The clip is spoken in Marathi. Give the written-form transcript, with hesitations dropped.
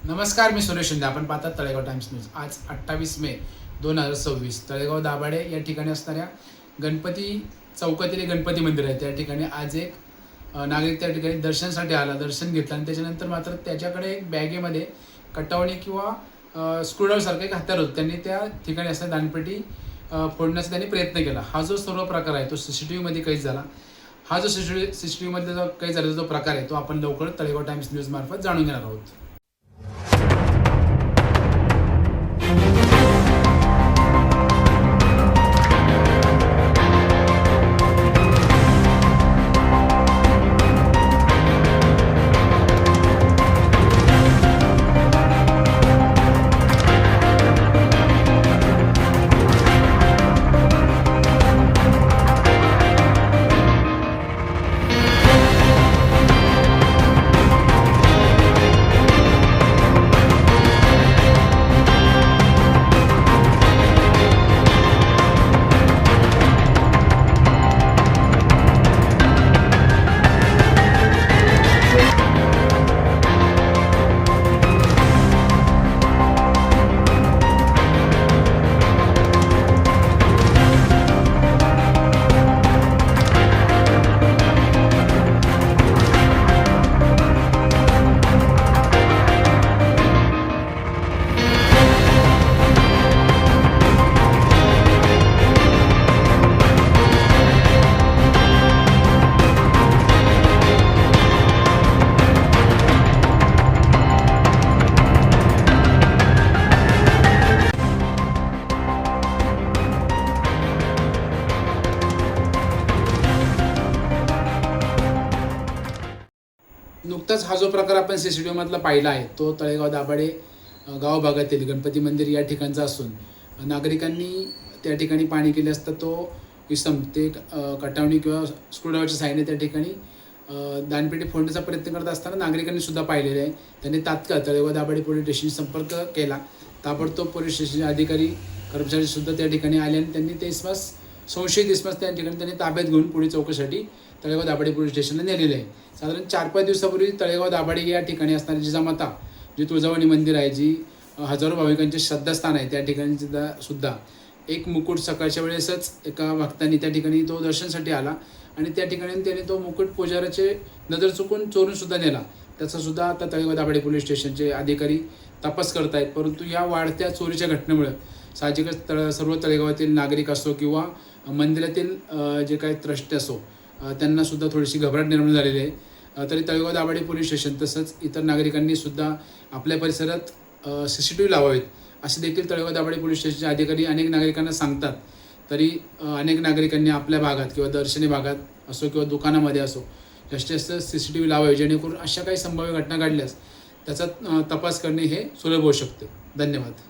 नमस्कार, मी सुरेश शिंदे. आपण पाहतात तळेगाव टाइम्स न्यूज. आज 28 मे 2026 तळेगाव दाभाडे या ठिकाणी असणाऱ्या गणपती चौकातील गणपती मंदिर आहे. त्या ठिकाणी आज एक नागरिक त्या ठिकाणी दर्शनासाठी आला, दर्शन घेतलं आणि त्याच्यानंतर मात्र त्याच्याकडे एक बॅगेमध्ये कटावणी किंवा स्क्रूड्रायव्हरसारखं एक हत्यार होतं. त्यांनी त्या ठिकाणी असणारी दानपेटी फोडण्याचा त्यांनी प्रयत्न केला. हा जो सर्व प्रकार आहे तो CCTVमध्ये कैद झाला. हा जो CCTVमध्ये जो कैद झालेला जो प्रकार आहे तो आपण लवकर तळेगाव टाइम्स न्यूज मार्फत जाणून घेणार आहोत. नुकताच हा जो प्रकार आपण CCTVमधला पाहिला आहे तो तळेगाव दाभाडे गाव भागातील गणपती मंदिर या ठिकाणचा असून नागरिकांनी त्या ठिकाणी पाणी केले असता तो इसम ते कटावणी किंवा स्क्रूड्रायव्हरच्या साहाय्याने त्या ठिकाणी दानपेटी फोडण्याचा प्रयत्न करत असताना नागरिकांनी सुद्धा पाहिलेले आहे. त्यांनी तात्काळ तळेगाव दाभाडे पोलीस स्टेशनशी संपर्क केला. ताबडतोब पोलीस स्टेशनचे अधिकारी कर्मचारीसुद्धा त्या ठिकाणी आले आणि त्यांनी ते संशयित इसमास त्या ठिकाणी त्यांनी ताब्यात घेऊन पुढील चौकशीसाठी तळेगाव दाभाडे पोलीस स्टेशनला नेलेलं आहे. साधारण 4-5 दिवसापूर्वी तळेगाव दाभाडे या ठिकाणी असणारी जिजामाता जी तुळजाभवानी मंदिर आहे, जी हजारो भाविकांचे श्रद्धास्थान आहे, त्या ठिकाणी सुद्धा एक मुकुट सकाळच्या वेळेसच एका भक्तांनी त्या ठिकाणी तो दर्शनासाठी आला आणि त्या ठिकाणी त्याने तो मुकुट पुजाराचे नजर चुकून चोरून सुद्धा नेला. त्याचा सुद्धा आता तळेगाव दाभाडे पोलीस स्टेशनचे अधिकारी तपास करत आहेत. परंतु या वाढत्या चोरीच्या घटनेमुळे साहजिकच सर्व तळेगावातील नागरिक असो किंवा मंदिरातील जे काही ट्रस्ट असो त्यांना सुद्धा थोडीशी घबराट निर्माण झालेली आहे. तरी तळेगाव दाभाडे पोलीस स्टेशन तसंच इतर नागरिकांनी सुद्धा आपल्या परिसरात CCTV लावावेत असे देखील तळेगाव दाभाडे पोलीस स्टेशनचे अधिकारी अनेक नागरिकांना सांगतात. तरी अनेक नागरिकांनी आपल्या भागात किंवा दर्शनी भागात असो किंवा दुकानामध्ये असो जास्तीत जास्त CCTV लावावे, जेणेकरून अशा काही संभाव्य घटना घडल्यास त्याचा तपास करणे हे सुलभ होऊ शकते. धन्यवाद.